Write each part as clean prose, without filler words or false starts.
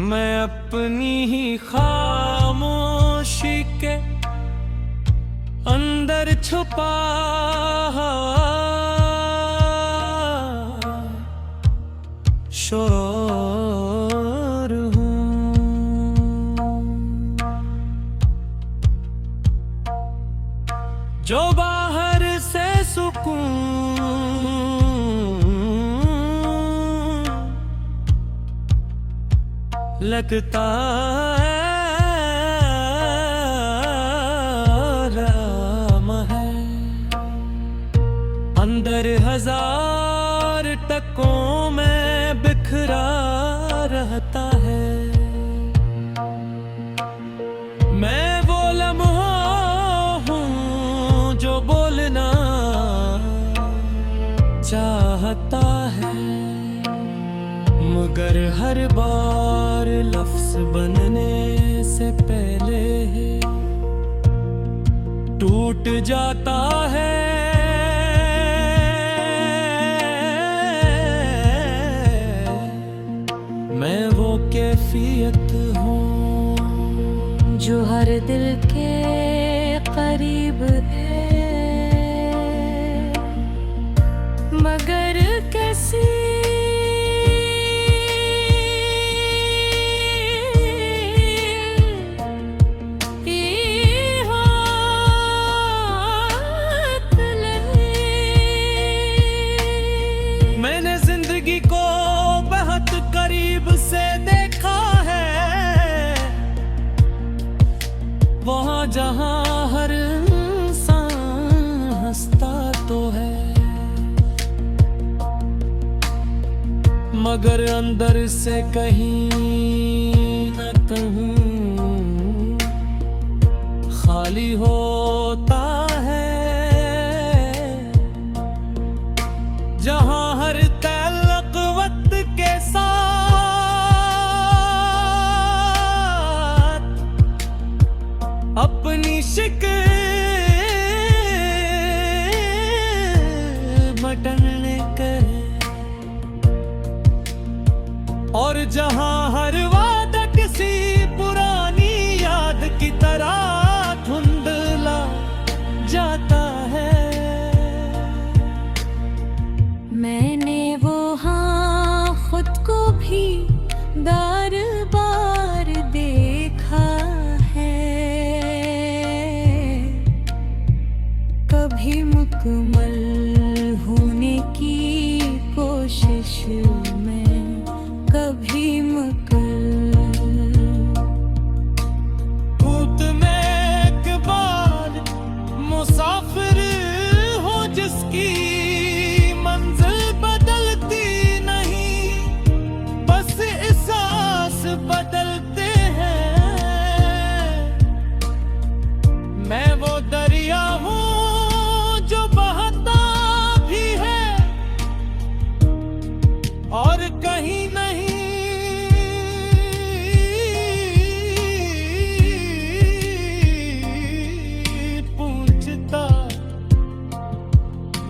मैं अपनी ही खामोशी के अंदर छुपा शोर हूँ, जो बाहर से सुकून लगता है आराम है, अंदर हजार टकों में बिखरा रहता है। मैं वो लम्हा हूँ जो बोलना चाहता है, मगर हर बार लफ्ज बनने से पहले टूट जाता है। मैं वो कैफियत हूँ जो हर दिल के करीब है, मगर कैसी को बहुत करीब से देखा है, वहाँ जहाँ हर इंसान हंसता तो है, मगर अंदर से कहीं न कहीं खाली होता है। जहाँ हर के साथ अपनी शिकन मटने करे, और जहां हर वादा किसी पुरानी याद की तरह धुंधला जाता है। मैंने वो खुद को भी बार बार देखा है, कभी मुकम्मल होने की कोशिश में, कभी खुद में एक बार मुसाफिर हो जिसकी मंजिल बदलती नहीं, बस एहसास बदलते हैं। मैं वो दरिया हूँ जो बहता भी है और कहीं नहीं पूछता।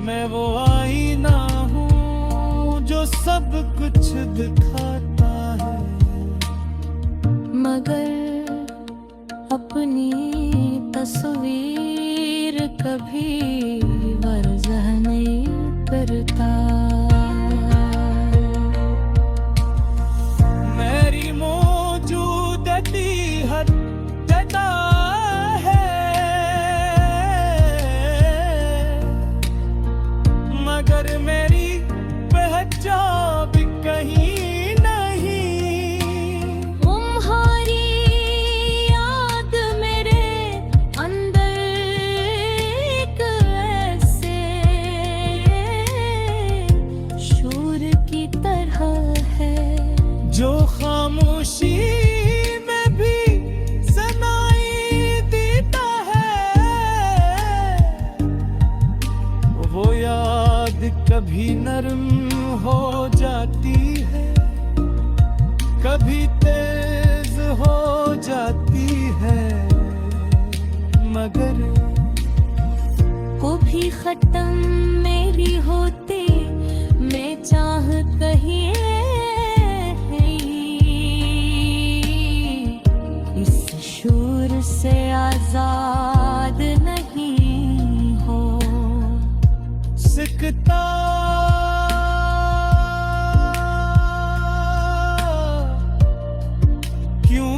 मैं वो आईना हूँ जो सब कुछ दिखाता है, मगर अपनी तस्वीर कभी वरज़ह नहीं करता। मेरी मौजूदगी हद जदा है, मगर मेरी पहचान भी कहीं है, मगर वो भी खत्म मेरी होती, मैं चाह कहीं इस शूर से आजाद नहीं हो सिकता। क्यों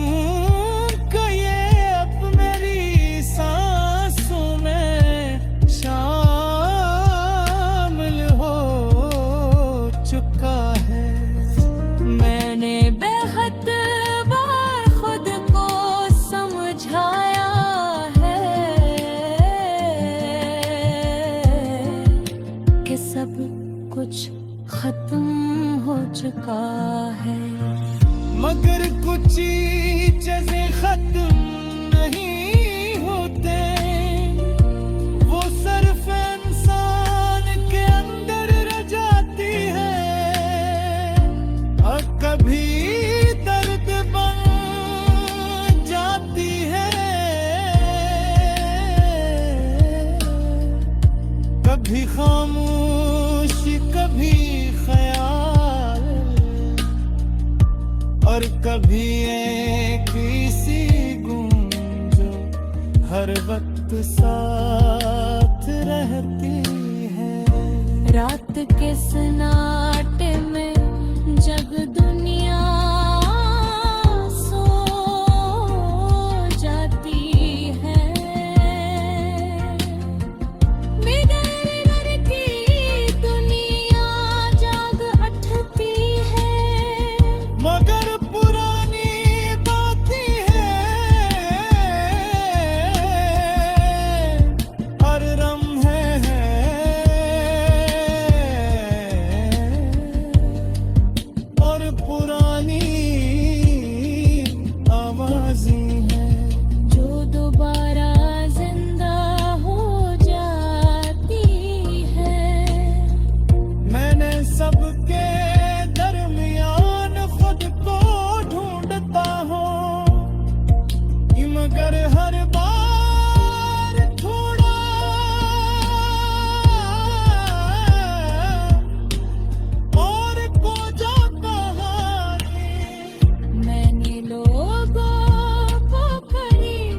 ये अब मेरी सांसों में शामिल हो चुका है। मैंने बेहद बार खुद को समझाया है कि सब कुछ खत्म हो चुका है, मगर कुछ चीजें खत्म नहीं होते, वो सिर्फ इंसान के अंदर रह जाती है। और कभी दर्द बन जाती है, कभी खामोशी, कभी ख्याल, और कभी एक सी गूंज जो हर वक्त साथ रहती है। रात के सन्नाटे में जब दुनिया सो जाती है, बेदर की दुनिया जाग उठती है, मगर पुरानी बातें हैं और लम्हे हैं और पुरानी आवाज़ें हैं जो दोबारा जिंदा हो जाती है। मैंने सबके दरमियान खुद को ढूंढता हूँ, मगर हर बार थोड़ा और खो जाता है। मैंने लोगों को करीब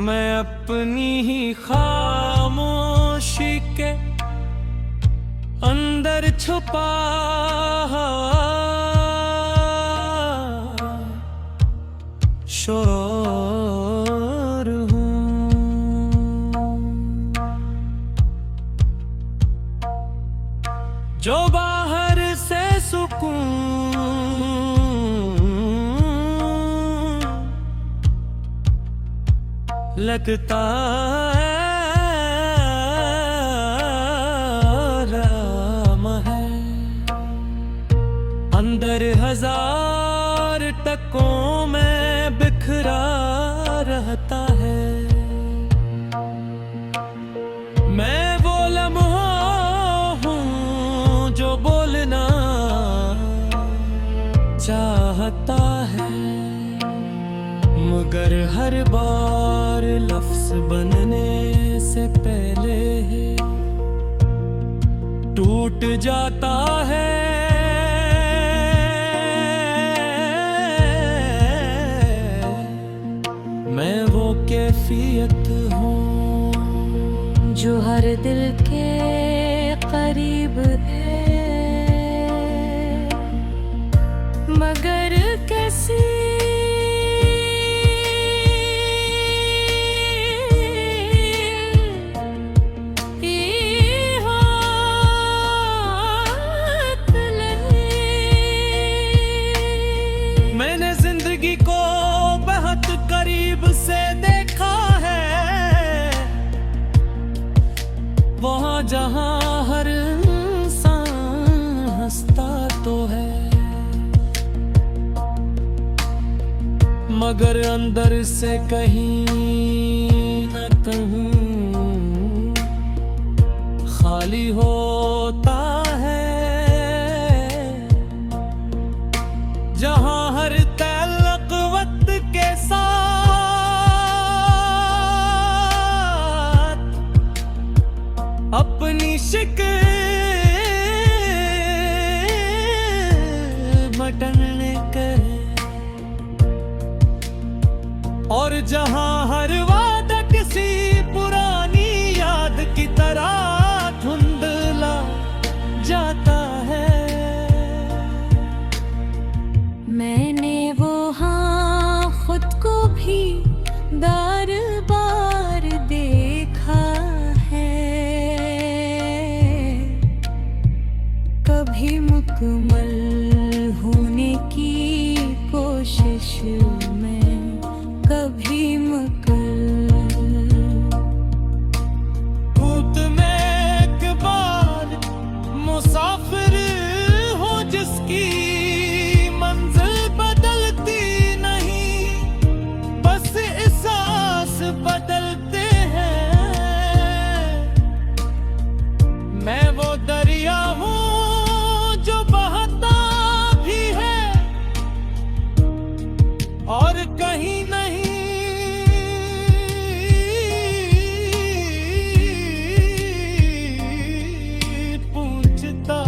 मैं अपनी ही खामोशी के अंदर छुपा शोर हूँ, जो बाहर से सुकून लगता है, आराम है, अंदर हजार टकों में बिखरा रहता है। मैं वो लम्हा हूँ जो बोलना चाहता है, मगर हर बार लफ्ज बनने से पहले टूट जाता है। मैं वो कैफियत हूँ जो हर दिल के करीब है, मगर कैसी मैंने जिंदगी को बहुत करीब से देखा है, जहां हर इंसान हंसता तो है, मगर अंदर से कहीं न कहीं खाली होता है। जहां हर तल्लक वक्त के साथ अपनी शिक बटने करे, और जहां हर वादा किसी पुरानी याद की तरह धुंधला जाता है। मैंने वो हाँ खुद को भी बार बार देखा है, कभी मुकम्मल होने की कोशिश में, कभी भूत में एक बार मुसाफिर हो जिसकी मंजिल बदलती नहीं, बस एहसास बदलते हैं। मैं वो दरिया हूँ जो बहता भी है और कहीं नहीं पूछता।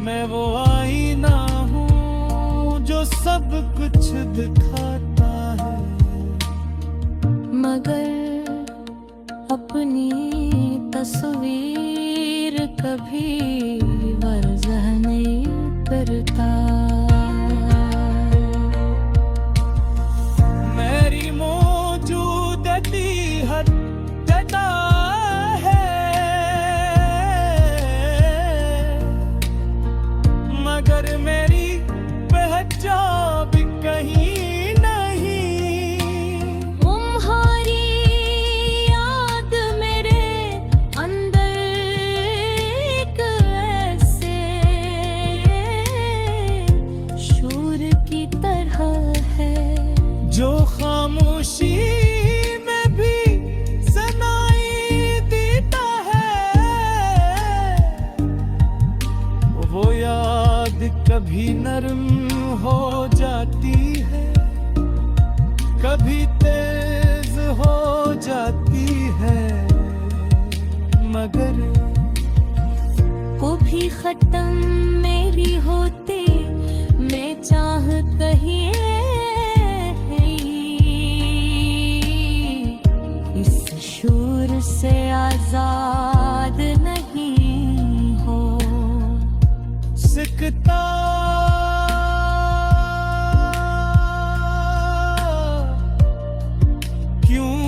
मैं वो आईना हूँ जो सब कुछ दिखाता है, मगर अपनी तस्वीर कभी वाज़ह नहीं करता। मेरी मौजूदगी हर जगह है, मगर मेरी पहचान भी कहीं नहीं। तुम्हारी याद मेरे अंदर एक ऐसे शोर की तरह है, जो खामोशी में भी सुनाई देता है। वो याद कभी नरम हो जाती है, कभी तेज हो जाती है, मगर वो भी खत्म मेरी होते मैं चाह कहीं इस शोर से आजाद नहीं हो सकता। क्यों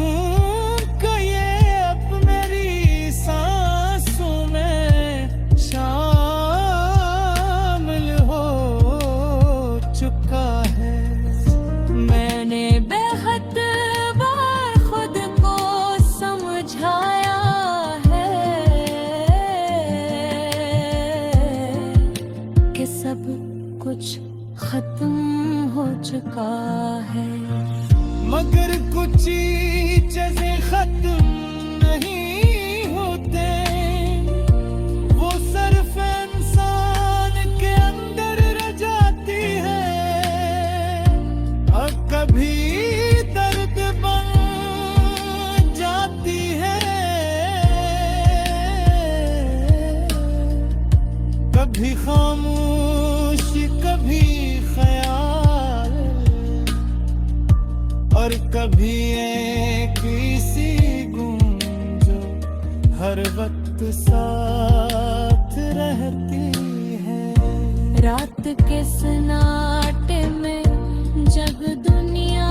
ये अब मेरी सांसों में शामिल हो चुका है। मैंने बेहद बार खुद को समझाया है कि सब कुछ खत्म हो चुका है, मगर कुछ चीजें खत्म नहीं होते। वो सिर्फ इंसान के अंदर रह जाती है, और कभी दर्द बन जाती है, कभी खामोशी, कभी ख्याल, और कभी एक सी गूंज जो हर वक्त साथ रहती है। रात के सन्नाटे में जब दुनिया